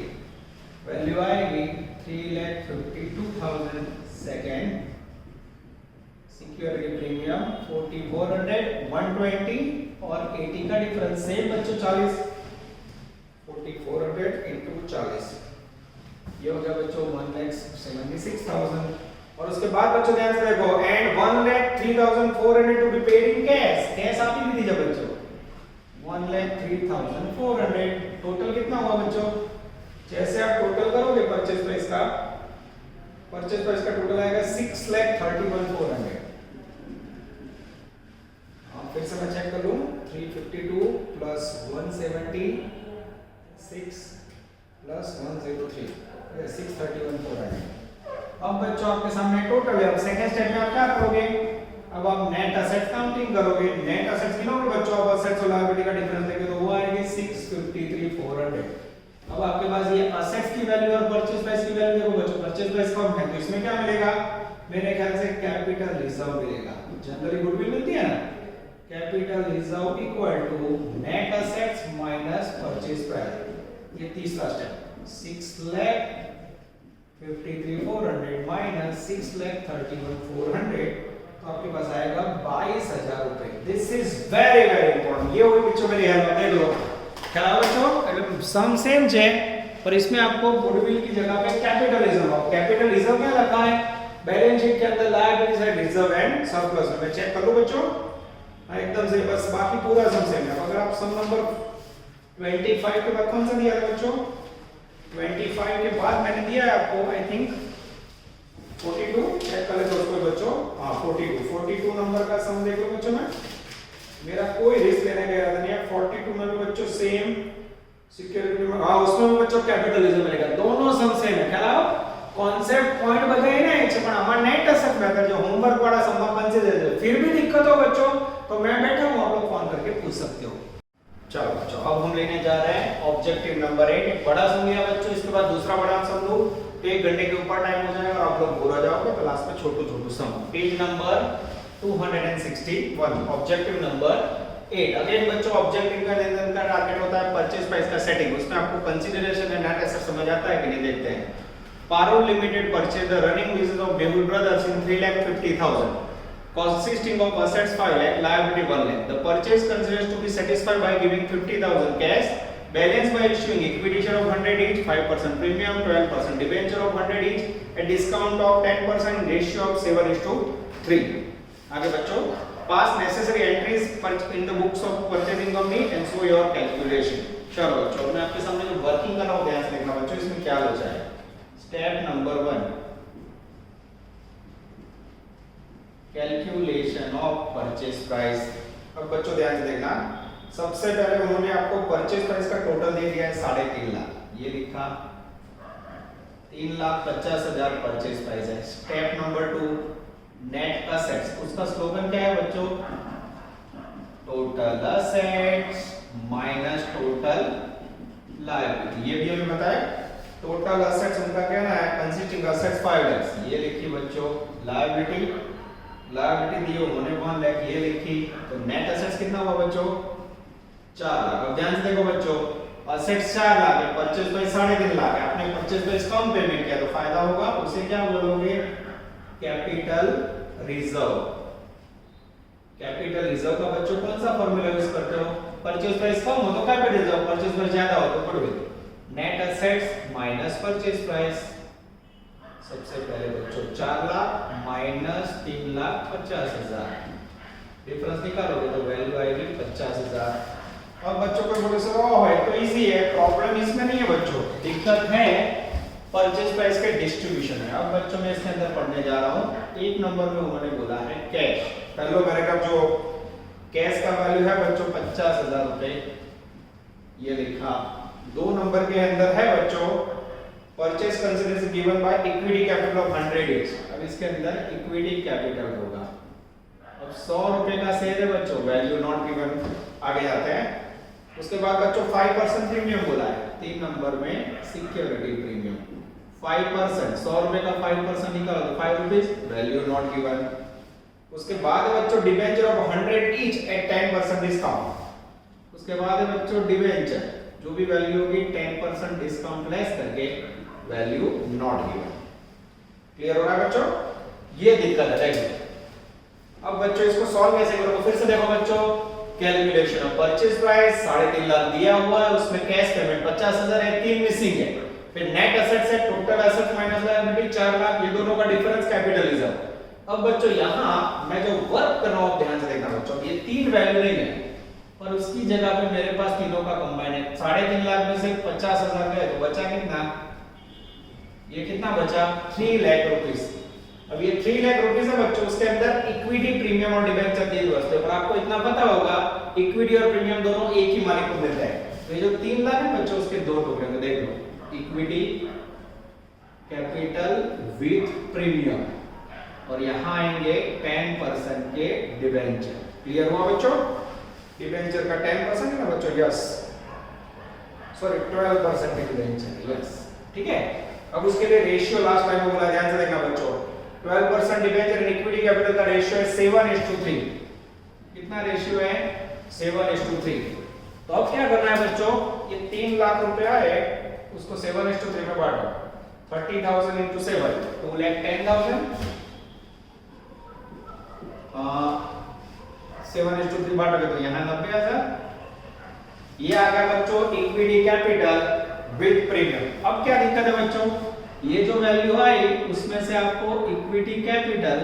वैल्यू आएगी 3,52,000। सेकेंड सिक्योरिटी प्रीमियम 4400, 120 और 80 का डिफरेंस सेम बच्चों 40। 4400 into 40 ये हो गया बच्चों 1,76,000। और उसके बाद बच्चों ध्यान से देखो and 1,03,400 to be paid in cash. Cash आप ही दीजिए बच्चों 1,03,400। टोटल कितना हुआ बच्चों? जैसे आप टोटल करोगे परचेज प्राइस का टोटल आएगा 6,31,400। फिर से मैं चेक कर लूं 352 प्लस 170 6 प्लस 103 6,31,400। अब बच्चों आपके सामने टोटल है। अब सेकंड स्टेप में आप क्या करोगे? अब आप नेट असेट काउंटिंग करोगे। नेट असेट्स गिनोगे बच्चों। अब असेट्स और लायबिलिटी का डिफरेंस देंगे तो वो आएगी 653,400। अब आपके पास ये असेट्स की वैल्यू और परचेज प्राइस की वैल्यू देखो बच्चों। परचेज प्राइस कम है तो इसमें क्या मिलेगा? मेरे ख्याल से कैपिटल रिजर्व मिलेगा। जनरली गुडविल मिलती है ना। Capital reserve equal to net assets minus purchase price. ये तीसरा स्टेप 6,53,400 माइनस 6,31,400 तो आपके पास आएगा 22,000 रुपए। This is very very important. ये हुई बच्चों मेरी हेल्प देख लो। क्या बच्चों सम सेम है पर इसमें आपको गुडविल की जगह पे कैपिटल रिजर्व और कैपिटल रिजर्व क्या रखा है? बैलेंस शीट के अंदर लायबिलिटीज है रिजर्व एंड सरप्लस। मैं चेक कर लो बच्चों एकदम से, बस बाकी पूरा सम सेम है। अगर आप सम नंबर 25 के बाद कौन सा दिया था बच्चों? 25 के बाद मैंने दिया है आपको आई थिंक 42। चेक कर लेते उसको बच्चों। हाँ 42 नंबर का सम देख लो बच्चों। मैं मेरा कोई रिस्क लेने का इरादा नहीं है। 42 में भी बच्चों सेम सिक्योरिटी में हाँ उसमें बच्चों कैपिटलिज्म मिलेगा, दोनों सम सेम है। ख्याल आओ कॉन्सेप्ट पॉइंट बजाय ना एक पण हमारा नेट असेट मेथड जो होमवर्क वाला सम कंसीडर दे, फिर भी दिक्कत हो बच्चों तो मैं बैठा हूं, आप लोग फोन करके पूछ सकते हो। चलो बच्चों अब हम लेने जा रहे हैं ऑब्जेक्टिव नंबर 8, एक बड़ा सम लिया बच्चों, इसके बाद दूसरा बड़ा सम लो तो 1 घंटे के ऊपर टाइम हो जाएगा और आप लोग बोर हो जाओगे। क्लास में छोटू sum, page number 261, objective number 8। Again बच्चों ऑब्जेक्टिव का लेन-देन का टारगेट होता है परचेज प्राइस का सेटिंग, उसमें आपको कंसीडरेशन एंड नेट एसेट समझ आता है कि नहीं देखते हैं। Parol Limited purchased the running business of Mehul Brothers in 3,50,000, consisting of assets 5 lakh, liability 1 lakh. The purchase considers to be satisfied by giving 50,000 cash, balance by issuing equity share of 100 each, 5% premium, 12% debenture of 100 each, a discount of 10%, ratio of 7:3. आगे बच्चों pass necessary entries in the books of purchasing company and show your calculation. चलो बच्चों मैं आपके सामने जो working कर रहा हूँ ध्यान से देखना बच्चों, इसमें क्या बचा है। Step number 1, calculation of purchase price. अब बच्चों ध्यान से देखना, सबसे पहले उन्होंने आपको परचेज प्राइस का टोटल दे दिया है 3.5 लाख, ये लिखा 3,50,000 परचेज प्राइस है। स्टेप नंबर 2, नेट असेट्स, उसका स्लोगन क्या है बच्चों, total assets minus total liability, ये भी हमें बताया। टोटल असेट्स उनका क्या है, कंसिस्टिंग असेट्स 5 लाख, ये लिखी बच्चों। लायबिलिटी दी उन्होंने 1 लाख, ये लिखी। तो नेट असेट्स कितना हुआ बच्चों, 4 लाख। अब ध्यान से देखो बच्चों, असेट्स 4 लाख है, परचेज प्राइस 3.5 लाख है, आपने परचेज प्राइस कम पेमेंट किया तो फायदा होगा, उसे क्या बोलोगे, कैपिटल रिजर्व। कैपिटल रिजर्व का बच्चों कौन सा फॉर्मूला यूज करते हो, परचेज प्राइस कम हो तो कैपिटल रिजर्व, परचेज प्राइस ज्यादा हो तो goodwill. Net assets minus purchase price, सबसे पहले बच्चों 4 लाख माइनस 3,50,000, डिफरेंस निकालोगे तो वैल्यू आएगी 50,000। अब बच्चों को बोले सर वो है तो इजी है, प्रॉब्लम इसमें नहीं है बच्चों, दिक्कत है परचेज प्राइस के डिस्ट्रीब्यूशन में। अब बच्चों मैं इसके अंदर पढ़ने जा रहा हूं, 1 नंबर में उन्होंने बोला है कैश। पहले पैराग्राफ जो कैश का वैल्यू है बच्चों 50,000 रुपए, ये लिखा। 2 नंबर के अंदर है बच्चों purchase consideration given by equity capital of 100 each। अब इसके अंदर इक्विटी कैपिटल होगा। अब 100 रुपए का शेयर है बच्चों, वैल्यू नॉट गिवन, आगे जाते हैं। उसके बाद बच्चों 5% प्रीमियम बोला है, 3 नंबर में सिक्योरिटी प्रीमियम 5%, 100 रुपए का 5% निकालो तो 5 रुपीस, वैल्यू नॉट गिवन। उसके बाद बच्चों debenture of 100 each at 10% discount. उसके बाद है बच्चों डिबेंचर, जो भी वैल्यू होगी 10% डिस्काउंट लेस करके वैल्यू नॉट गिवन। क्लियर हो रहा है बच्चों, ये दिक्कत है। अब बच्चों इसको सॉल्व कैसे करोगे, फिर से देखो बच्चों, calculation of purchase price 3.5 lakh दिया हुआ है, उसमें कैश पेमेंट 50,000 है, 3 मिसिंग है, फिर नेट असेट्स है, total assets minus liability 4 lakh, ये दोनों का डिफरेंस कैपिटलिज्म। अब बच्चों यहां मैं जो वर्क कर रहा हूं ध्यान से देखना बच्चों, ये 3 वैल्यू नहीं है और उसकी जगह पे मेरे पास तीनों का कंबाइन है। 3.5 लाख में से 50,000 गए तो बचा कितना, ये कितना बचा 3 लाख रुपीस। अब ये 3 लाख रुपीस है बच्चों, उसके अंदर इक्विटी प्रीमियम और डिबेंचर तीन वस्तु है, पर आपको इतना पता होगा इक्विटी और प्रीमियम दोनों एक ही मालिक को मिलता है। तो ये जो 3 लाख है बच्चों उसके 2 टुकड़े में देख लो, इक्विटी कैपिटल विद प्रीमियम, और यहां आएंगे 10% के डिबेंचर। क्लियर हुआ बच्चों, डिबेंचर का 10% है ना बच्चों, यस, सॉरी 12% के डिबेंचर, यस, ठीक है। अब उसके लिए रेशियो लास्ट टाइम बोला, ध्यान से देखना बच्चों, 12% डिबेंचर इक्विटी कैपिटल का रेशियो है 7:3। कितना रेशियो है, 7:3। तो अब क्या करना है बच्चों, ये 3 लाख रुपया है, उसको 7:3 में बांटो, 30,000 into 7, 2,10,000, 7:3 बांटोगे तो यहाँ 90,000। ये आ गया बच्चों इक्विटी कैपिटल विद प्रीमियम। अब क्या दिक्कत है बच्चों, ये जो वैल्यू आई उसमें से आपको equity capital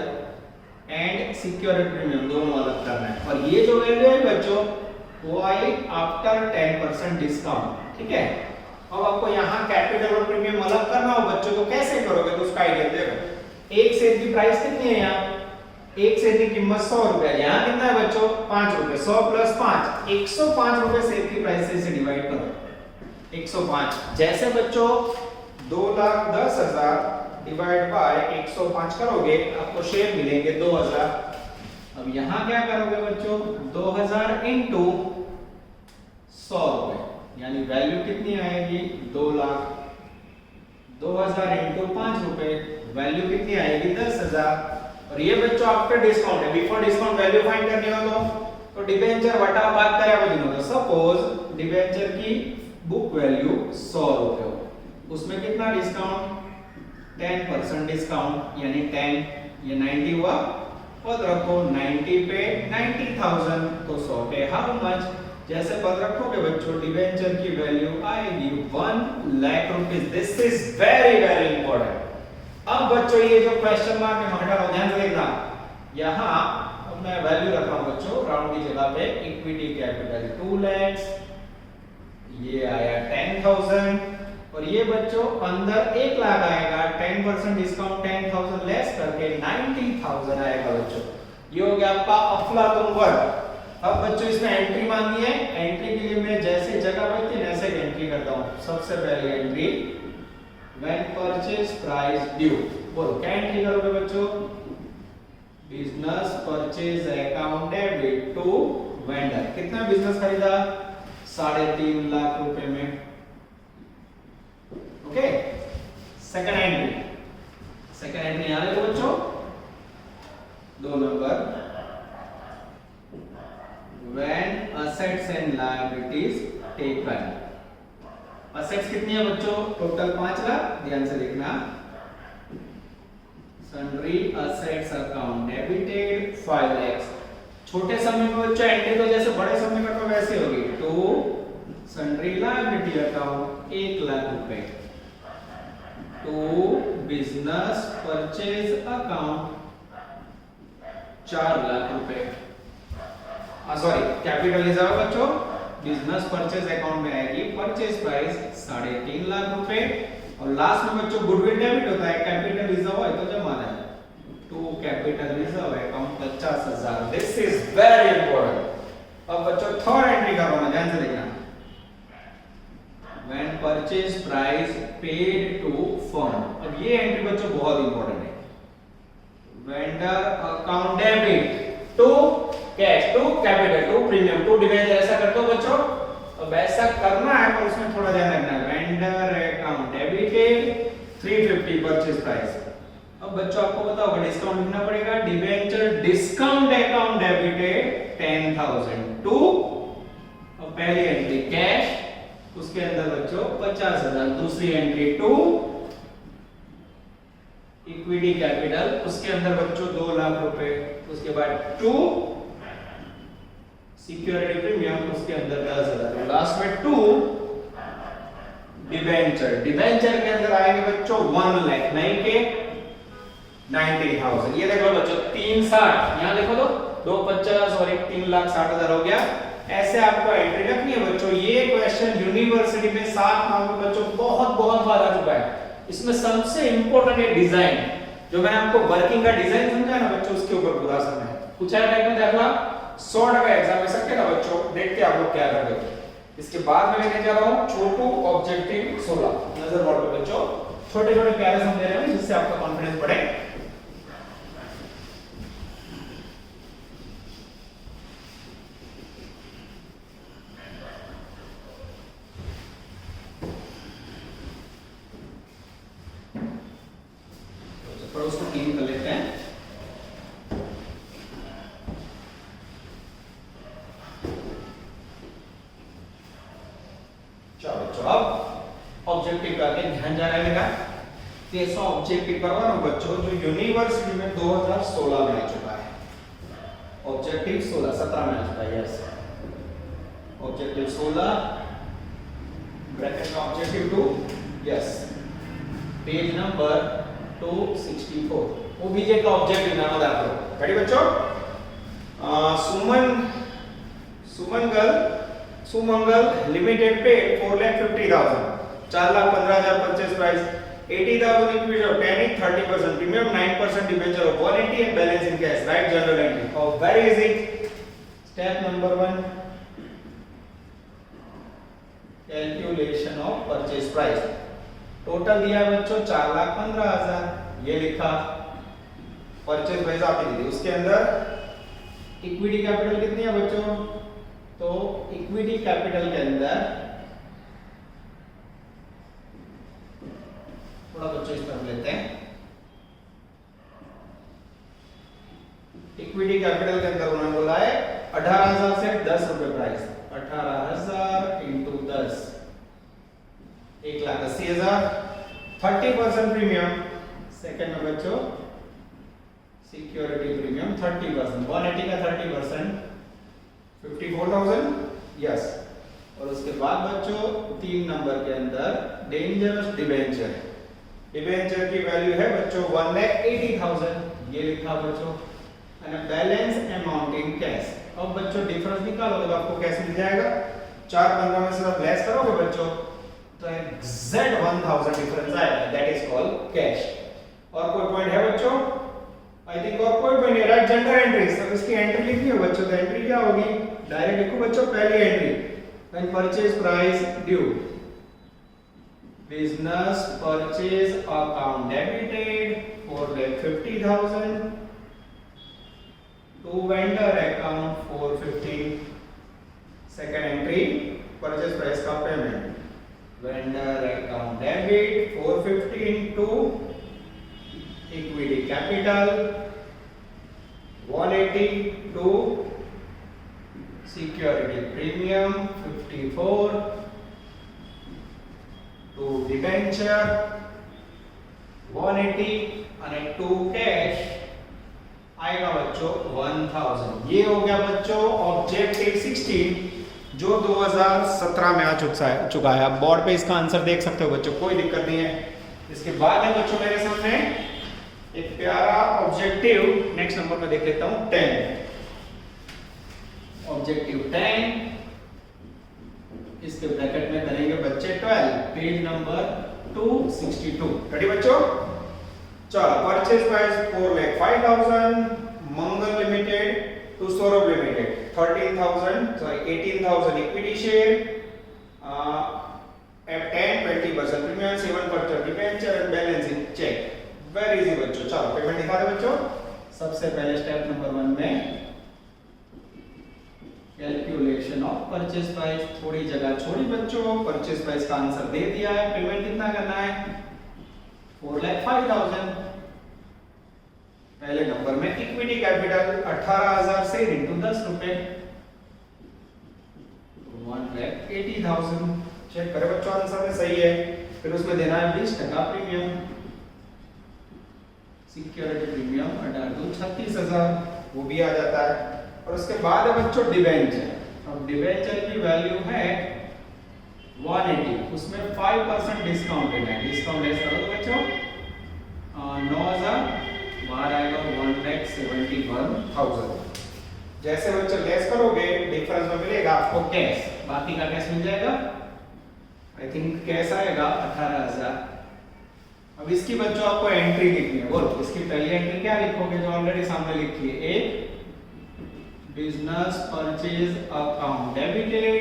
and security premium दोनों अलग करना है, और ये जो वैल्यू है बच्चों वो आई आफ्टर 10% डिस्काउंट, ठीक है। अब आपको यहाँ कैपिटल और प्रीमियम अलग करना हो बच्चों, तो कैसे करोगे, तो उसका आइडिया देखो। एक शेयर की प्राइस कितनी है, यहाँ एक शेयर की कीमत 100 रुपए, यहाँ कितना है बच्चों 5 रुपए, 100 + 5 105 रुपए शेयर की प्राइस से इसे डिवाइड करो, 105। जैसे बच्चों 2,10,000 डिवाइड बाय 105 करोगे आपको शेयर मिलेंगे 2000। अब यहां क्या करोगे बच्चों 2000 इंटू 100 रुपए यानी वैल्यू कितनी आएगी 2 लाख। 2000 इंटू 5 रुपए वैल्यू कितनी आएगी 10,000। और ये बच्चों आफ्टर डिस्काउंट है, बिफोर डिस्काउंट वैल्यू फाइंड करनी हो तो डिबेंचर वटा भाग કર્યા પછી નો सपोज डिबेंचर की बुक वैल्यू 100 रुपए हो, उसमें कितना डिस्काउंट 10% डिस्काउंट यानी 10 ये 90 हुआ। पद रखो 90 पे 90,000 तो 100 पे हाउ मच। जैसे पद रखोगे बच्चों डिबेंचर की वैल्यू आएगी 1 lakh rupees. This is very very important. अब बच्चों ये जो क्वेश्चन मार्क है हटा लो, ध्यान से देखना। यहां अब मैं वैल्यू रख रहा हूं बच्चों राउंड की जगह पे इक्विटी कैपिटल 2 लाख, ये आया 10,000 और ये बच्चों अंदर 1 लाख आएगा। 10% डिस्काउंट 10,000 लेस करके 90,000 आएगा बच्चों। ये हो गया आपका अफलातुन वर्क। अब बच्चों इसमें एंट्री मांगी है, एंट्री के लिए मैं जैसे जगह बैठती है ऐसे एंट्री करता हूं। सबसे पहली entry when purchase price due, बोलो क्या एंट्री करोगे बच्चों business purchase account debit to vendor. कितना बिजनेस खरीदा 3.5 लाख रुपए में। ओके सेकंड एंट्री यहां देखो बच्चों 2 number when assets and liabilities taken। Assets कितनी है बच्चों टोटल 5 लाख, ध्यान से देखना। Sundry assets account debited 5 lakh. छोटे समय में बच्चों एंट्री तो जैसे बड़े समय में तो वैसे होगी। To sundry liability account 1 lakh रुपए। To business purchase account 4 lakh रुपए। सॉरी कैपिटल रिजर्व बच्चों बिजनेस परचेज अकाउंट में आएगी परचेज प्राइस 3.5 लाख रुपए। और लास्ट में बच्चों गुडविल डेबिट होता है, कैपिटल रिजर्व है तो जमा है। To capital reserve account 50,000। This is very important. अब बच्चों थर्ड एंट्री करो ना, ध्यान से देखना। When purchase price paid to firm. अब ये एंट्री बच्चों बहुत इंपॉर्टेंट है। Vendor account debit to cash to capital to premium to debenture. ऐसा करते हो बच्चों, अब ऐसा करना है पर उसमें थोड़ा ध्यान रखना है। Vendor account debited 350 purchase price. अब बच्चों आपको पता होगा डिस्काउंट लिखना पड़ेगा। Debenture discount account debited 10,000 to अब पहली एंट्री कैश, उसके अंदर बच्चों 50,000। दूसरी एंट्री टू इक्विटी कैपिटल, उसके अंदर बच्चों 2 लाख रुपए। उसके बाद टू सिक्योरिटी प्रीमियम, उसके अंदर 10,000। लास्ट में टू डिबेंचर, डिबेंचर के अंदर आएंगे बच्चों 1 लाख नहीं के 90,000। ये देखो बच्चों 360 यहां देखो तो 250 और 3,60,000 हो गया। ऐसे आपको एंट्री रखनी है बच्चों। ये क्वेश्चन यूनिवर्सिटी में 7 मार्क में बच्चों बहुत बार आ चुका है। इसमें सबसे इंपॉर्टेंट है डिजाइन। जो मैंने आपको वर्किंग का डिजाइन समझाया ना बच्चों, उसके ऊपर पूरा समय पूछा है टाइप में दाखला 100 का एग्जाम में सकते ना बच्चों। देखते आप लोग क्या करोगे। इसके बाद मैं लेने जा रहा हूं छोटू ऑब्जेक्टिव 16। नजर बोर्ड पे बच्चों छोटे छोटे प्यारे समझे रहे हैं जिससे आपका कॉन्फिडेंस बढ़े। तो उसको क्लीन कर लेते हैं। ऑब्जेक्टिव करके ध्यान जाने लगा। कैसा ऑब्जेक्टिव करवाना बच्चों जो यूनिवर्सिटी में 2016 में आ चुका है। ऑब्जेक्टिव 17 में आ चुका है। यस ऑब्जेक्टिव 16 ब्रैकेट में objective 2 yes page number 264 OBJ का ऑब्जेक्टिव नाम बता दो। रेडी बच्चों। सुमंगल लिमिटेड पे 4,50,000 4,15,000 purchase price 80,000 equity of 10 30% premium 9% debenture of 180 and balance in cash. Right general entry और very easy. Step number 1 calculation of purchase price. Total दिया है बच्चों 4,15,000, ये लिखा। परचेज प्राइस आपने दी थी, उसके अंदर इक्विटी कैपिटल कितनी है बच्चों? तो इक्विटी कैपिटल के अंदर थोड़ा बच्चों इस तरफ लेते हैं। इक्विटी कैपिटल के अंदर उन्होंने बोला है 18,000 से 10 रुपए प्राइस, 18,000 इंटू 10, 1,80,000, 30% प्रीमियम। सेकंड में बच्चों सिक्योरिटी प्रीमियम 30%, 180 का 30%, 54,000, यस। और उसके बाद बच्चों 3 नंबर के अंदर डेंजरस डिबेंचर, डिबेंचर की वैल्यू है बच्चों 1,80,000, ये लिखा बच्चों। And balance amount in cash. अब बच्चों डिफरेंस निकालोगे तो आपको कैसे मिल जाएगा? 4,15 में से आप लेस करोगे बच्चों तो एग्जैक्ट 1,000 डिफरेंस आएगा, दैट इज कॉल्ड कैश। और कोई पॉइंट है बच्चों? आई थिंक और कोई पॉइंट नहीं। राइट जनरल एंट्री, सब इसकी एंट्री लिखनी है बच्चों। तो एंट्री क्या होगी? डायरेक्ट लिखो बच्चों पहली entry, when purchase price due, business purchase account debited for 50,000 to vendor account 450. Second entry purchase price का payment, vendor account debit 450 into equity capital 180 to security premium 54 to debenture 180 અને 2 cash आएगा बच्चों 1,000। ये हो गया बच्चों ऑब्जेक्टिव 16 जो 2017 में आ चुका है। आप बोर्ड पे इसका आंसर देख सकते हो बच्चों, कोई दिक्कत नहीं है। इसके बाद है बच्चों मेरे सामने एक प्यारा ऑब्जेक्टिव, नेक्स्ट नंबर पे देख लेता हूं 10। ऑब्जेक्टिव 10, इसके ब्रैकेट में करेंगे बच्चे 12, पेज नंबर 262। रेडी बच्चों? चलो, purchase price 4,05,000, Mangal limited to Saurabh limited 18,000 equity share, F10 20% premium, 7% debenture and balance in cheque. Very easy बच्चों। चलो पेमेंट दिखा दे बच्चों। सबसे पहले स्टेप नंबर 1 में कैलकुलेशन ऑफ परचेज प्राइस, थोड़ी जगह छोड़ी बच्चों, परचेज प्राइस का आंसर दे दिया है। पेमेंट कितना करना है? 4,05,000। पहले नंबर में इक्विटी कैपिटल 18,000 से इंटू 10 रुपए 1,80,000। चेक करें बच्चों आंसर में सही है। फिर उसमें देना है 20% प्रीमियम, सिक्योरिटी प्रीमियम 36,000, वो भी आ जाता है। और उसके बाद है बच्चों डिबेंचर। अब डिबेंचर की वैल्यू है 180, उसमें 5% डिस्काउंट है। डिस्काउंट लेस करो तो बच्चों 9,000 बाहर आएगा 1,71,000। जैसे बच्चों लेस करोगे डिफरेंस में मिलेगा आपको कैश, बाकी का कैश मिल जाएगा। आई थिंक कैश आएगा 18,000। अब इसकी बच्चों आपको एंट्री लिखनी है। बोलो इसकी पहली एंट्री क्या लिखोगे? जो ऑलरेडी सामने लिखी है, एक business purchase account debited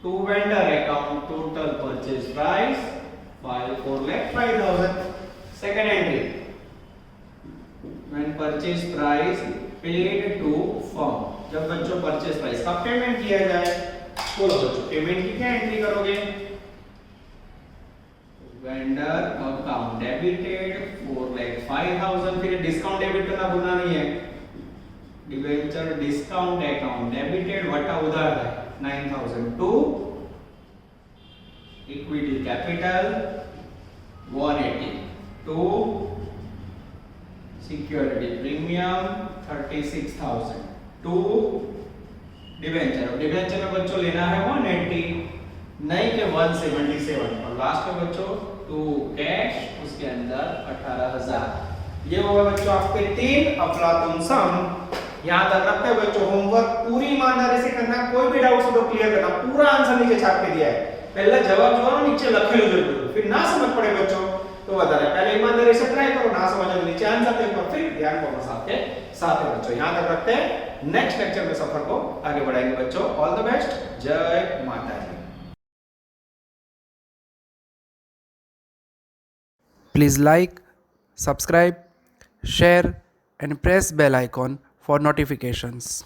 to vendor account total purchase price 4,05,000। Second entry, when purchase price paid to firm, जब बच्चों परचेज प्राइस का पेमेंट किया जाए। बोलो बच्चों पेमेंट की क्या एंट्री करोगे? Vendor account debited 4,05,000। फिर डिस्काउंट डेबिट करना भूलना नहीं है। डिबेंचर डिस्काउंट अकाउंट डेबिटेड वटा उधार है 9,000 to equity capital 180 to security premium 36,000 to debenture. Debenture में बच्चों लेना है 180, नहीं के 177। और लास्ट में बच्चों टू कैश, उसके अंदर 18,000। ये होगा बच्चों आपके 3 अफलातुन सम। यहां तक रखते हैं बच्चों, होमवर्क पूरी ईमानदारी से करना, कोई भी डाउट हो तो क्लियर करना। पूरा आंसर नीचे छाप के दिया है, पहले जवाब जो है नीचे लिखे लो जरूर, फिर ना समझ पड़े बच्चों तो बता रहे पहले ईमानदारी से ट्राई करो, ना समझ तो नीचे आंसर देखो, फिर ध्यान कॉमर्स आपके साथ है बच्चों। यहां तक रखते हैं, नेक्स्ट लेक्चर में सफर को आगे बढ़ाएंगे बच्चों। ऑल द बेस्ट, जय माता दी। Please like, subscribe, share and press bell icon for notifications.